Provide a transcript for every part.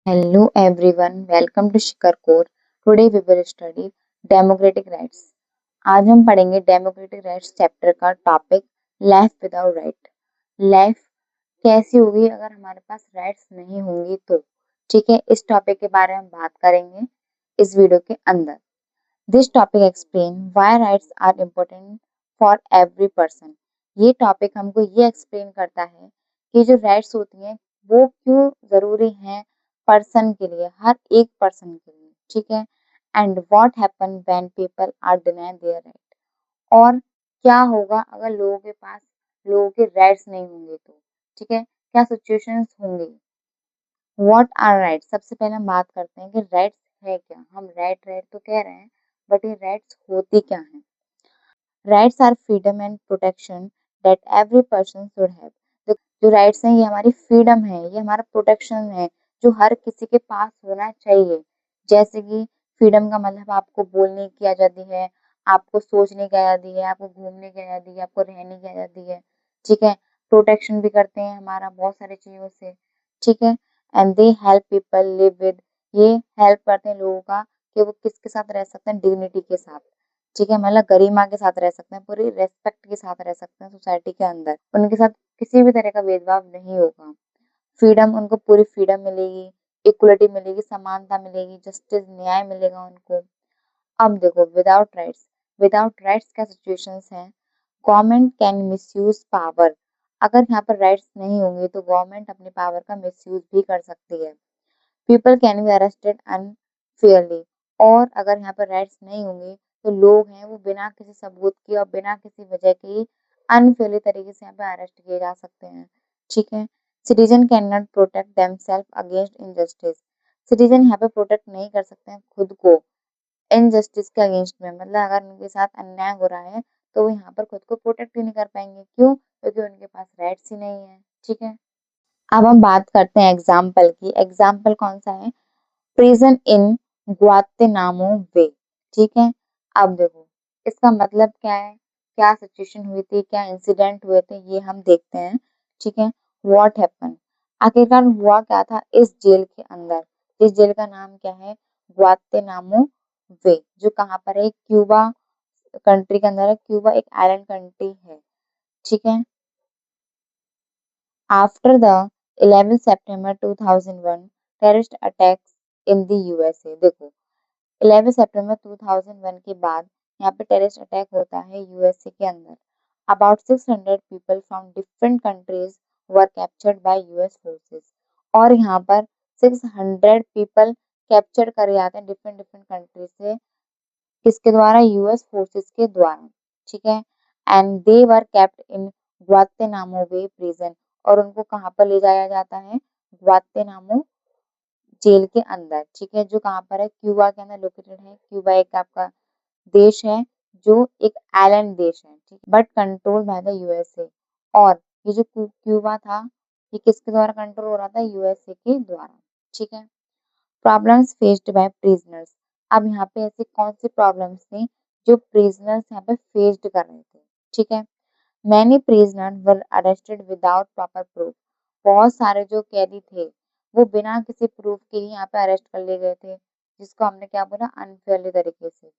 Hello everyone, welcome to Shikhar Core. Today we will study democratic rights. आज हम पढ़ेंगे democratic rights chapter का topic life without right. Life कैसी होगी अगर हमारे पास राइट्स नहीं होंगी तो। ठीक है, इस टॉपिक के बारे में बात करेंगे इस वीडियो के अंदर। This topic explain why rights are important for every person. ये टॉपिक हमको ये एक्सप्लेन करता है कि जो राइट्स होती हैं वो क्यों जरूरी हैं पर्सन के लिए, हर एक पर्सन के लिए। ठीक है, and what happen when people are denied their right. और क्या होगा अगर लोगों के राइट्स नहीं होंगे तो। ठीक है, क्या सिचुएशंस होंगी। व्हाट आर राइट्स, सबसे पहले हम बात करते हैं कि राइट्स है क्या। हम राइट राइट तो कह रहे हैं बट ये राइट्स होती क्या है। Rights are freedom and protection that every person should have. जो राइट्स हैं ये हमारी फ्रीडम है, ये हमारा प्रोटेक्शन है जो हर किसी के पास होना चाहिए। जैसे कि फ्रीडम का मतलब आपको बोलने की आज़ादी है, आपको सोचने की आज़ादी है, आपको घूमने की आज़ादी है, आपको रहने की आज़ादी है। ठीक है, प्रोटेक्शन भी करते हैं हमारा बहुत सारी चीज़ों से। ठीक है, and they help people live with. ये हेल्प करते हैं लोगों का कि वो किसके साथ रह सकते हैं, डिग्निटी के साथ। ठीक है, मतलब गरिमा के साथ रह सकते हैं, पूरी रेस्पेक्ट के साथ रह सकते हैं सोसाइटी के अंदर। उनके साथ किसी भी तरह का भेदभाव नहीं होगा। फ्रीडम, उनको पूरी फ्रीडम मिलेगी, इक्वलिटी मिलेगी, समानता मिलेगी, जस्टिस न्याय मिलेगा उनको। अब देखो विदाउट राइट्स क्या सिचुएशंस हैं। Government can misuse power. अगर यहाँ पर राइट्स नहीं होंगे तो गवर्नमेंट अपने पावर का मिसयूज भी कर सकती है। People can be arrested unfairly. और अगर यहाँ पर राइट्स नहीं होंगे तो लोग हैं वो बिना किसी सबूत के और बिना किसी वजह के अनफेयरली तरीके से यहाँ पे अरेस्ट किए जा सकते हैं। ठीक है, citizen can not protect themselves against injustice. Citizen यहाँ पे प्रोटेक्ट नहीं कर सकते हैं खुद को इनजस्टिस के अगेंस्ट में। मतलब अगर उनके साथ अन्याय हो रहा है तो वो यहाँ पर खुद को प्रोटेक्ट ही नहीं कर पाएंगे। क्यों? क्योंकि उनके पास राइट्स ही नहीं है। ठीक है, अब हम बात करते हैं एग्जाम्पल की। एग्जाम्पल कौन सा है? प्रिजन इन ग्वातेनामो वे। ठीक है, अब देखो इसका मतलब क्या है, क्या सिचुएशन हुई थी, क्या इंसिडेंट हुए थे, ये हम देखते हैं। ठीक है, व्हाट हैपन, आखिरकार हुआ क्या था इस जेल के अंदर। इस जेल का नाम क्या है? ग्वातेनामो वे, जो कहाँ पर है? क्यूबा कंट्री के अंदर है। क्यूबा एक आइलैंड कंट्री है। ठीक है, after the 11 September 2001 terrorist attacks in the USA. देखो 11 सितंबर 2001 के बाद यहाँ पे टेररिस्ट अटैक होता है यूएसए के अंदर। About 600 people from different countries were captured by US forces. और यहाँ पर 600 पीपल कैप्चर करे जाते हैं डिफरेंट डिफरेंट कंट्री से। किसके द्वारा? यूएस फोर्सेस के द्वारा। ठीक है, and they were kept in Guantanamo Bay prison. और उनको कहाँ पर ले जाया जाता है? ग्वातेनामो जेल के अंदर। ठीक है, जो कहाँ पर है? क्यूबा के अंदर लोकेटेड है। क्यूबा एक आपका देश है जो एक आइलैंड देश है, ठीक, but control by the USA. और ये जो क्यूबा था ये किसके द्वारा कंट्रोल हो रहा था? यूएसए के द्वारा। ठीक है, प्रॉब्लम्स फेस्ड बाय प्रिजनर्स। अब यहाँ पे ऐसे कौन सी प्रॉब्लम्स थी जो प्रिजनर्स यहाँ पे फेस्ड कर रहे थे। ठीक है, many prisoner were arrested without proper proof. बहुत सारे जो कैदी थे वो बिना किसी प्रूफ के ही यहाँ पे अरेस्ट कर लिए गए थे, जिसको हमने क्या बोला? अनफेयरली तरीके से।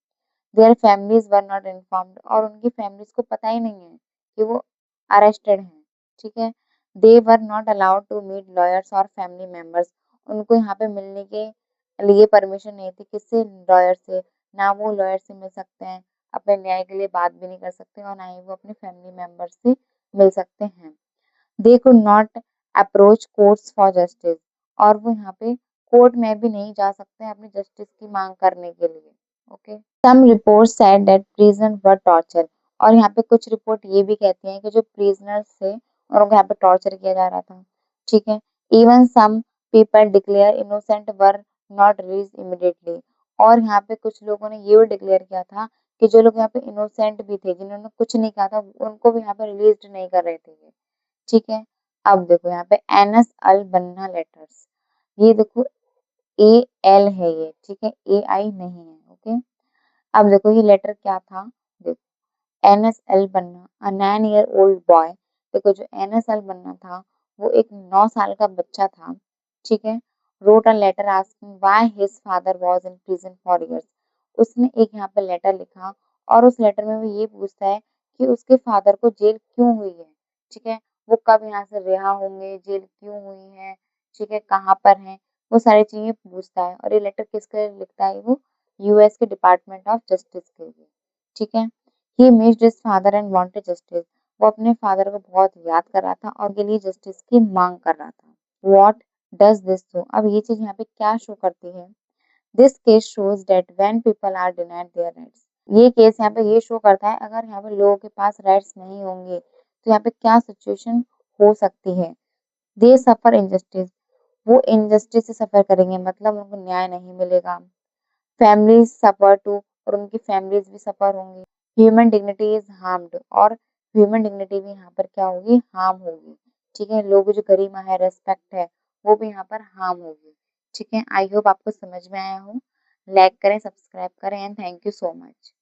Their families were not informed. और उनकी फैमिलीज को पता ही नहीं है कि वो अरेस्टेड हैं। ठीक है, they were not allowed to meet lawyers और फैमिली मेंबर्स। उनको यहाँ पे मिलने के लिए परमिशन नहीं थी। किससे? लॉयर से। ना वो लॉयर से मिल सकते हैं, अपने न्याय के लिए बात भी नहीं कर सकते, और ना ही वो अपने फैमिली मेंबर से मिल सकते हैं। They could not approach courts for justice. और वो यहाँ पे कोर्ट में भी नहीं जा सकते हैं अपनी जस्टिस की मांग करने के लिए। Okay, some report said that prisoner were torture. और यहाँ पे कुछ रिपोर्ट ये भी कहती हैं कि जो प्रिजनर्स थे उनको यहाँ पे टॉर्चर किया जा रहा था। ठीक है, even some people declare innocent were not release immediately. और यहाँ पे कुछ लोगों ने ये भी डिक्लेयर किया था कि जो लोग यहाँ पे इनोसेंट भी थे, जिन्होंने कुछ नहीं कहा था, उनको भी यहाँ पे रिलीज नहीं कर रहे थे ये। ठीक है, अब देखो यहाँ पे एनएस अल बन्ना लेटर्स। ये देखो ए एल है ये। ठीक है, ए आई नहीं है। ओके, अब देखो ये लेटर क्या था। देखो एन एस एल बन्ना अ 9 year old बॉय। देखो जो एन एस एल बन्ना था वो एक 9 साल का बच्चा था। ठीक है, wrote a letter asking why his father was in prison for years. उसने एक यहाँ पे लेटर लिखा और उस लेटर में वो ये पूछता है कि उसके फादर को जेल क्यों हुई है, ठीक है, वो कब यहाँ से रिहा होंगे, जेल क्यों हुई है, ठीक है, कहाँ पर है, वो सारी चीजें पूछता है। और ये लेटर किसके लिए लिखता है, वो यूएस के डिपार्टमेंट ऑफ जस्टिस के लिए, ठीक है। He missed his father and wanted justice, वो अपने फादर को बहुत याद कर रहा था और के लिए जस्टिस की मांग कर रहा था। व्हाट डज दिस शो, अब ये चीज यहाँ पे क्या शो करती है, this case shows that when people are denied their rights, ये केस यहाँ पे ये शो करता है अगर यहाँ पे लोगों के पास राइट्स नहीं होंगे तो यहाँ पे क्या सिचुएशन हो सकती है। दे सफर इनजस्टिस, वो इनजस्टिस से सफर करेंगे, मतलब उनको न्याय नहीं मिलेगा। फैमिलीज सफर टू, और उनकी फैमिलीज भी सफर होंगी। ह्यूमन डिग्निटी इज हार्म्ड, और ह्यूमन डिग्निटी भी यहाँ पर क्या होगी, हार्म होगी, ठीक है। लोगों की जो गरिमा है, रेस्पेक्ट है, वो भी यहाँ पर हार्म होगी, ठीक है। आई होप आपको समझ में आया हो। लाइक करें, सब्सक्राइब करें and thank you so much.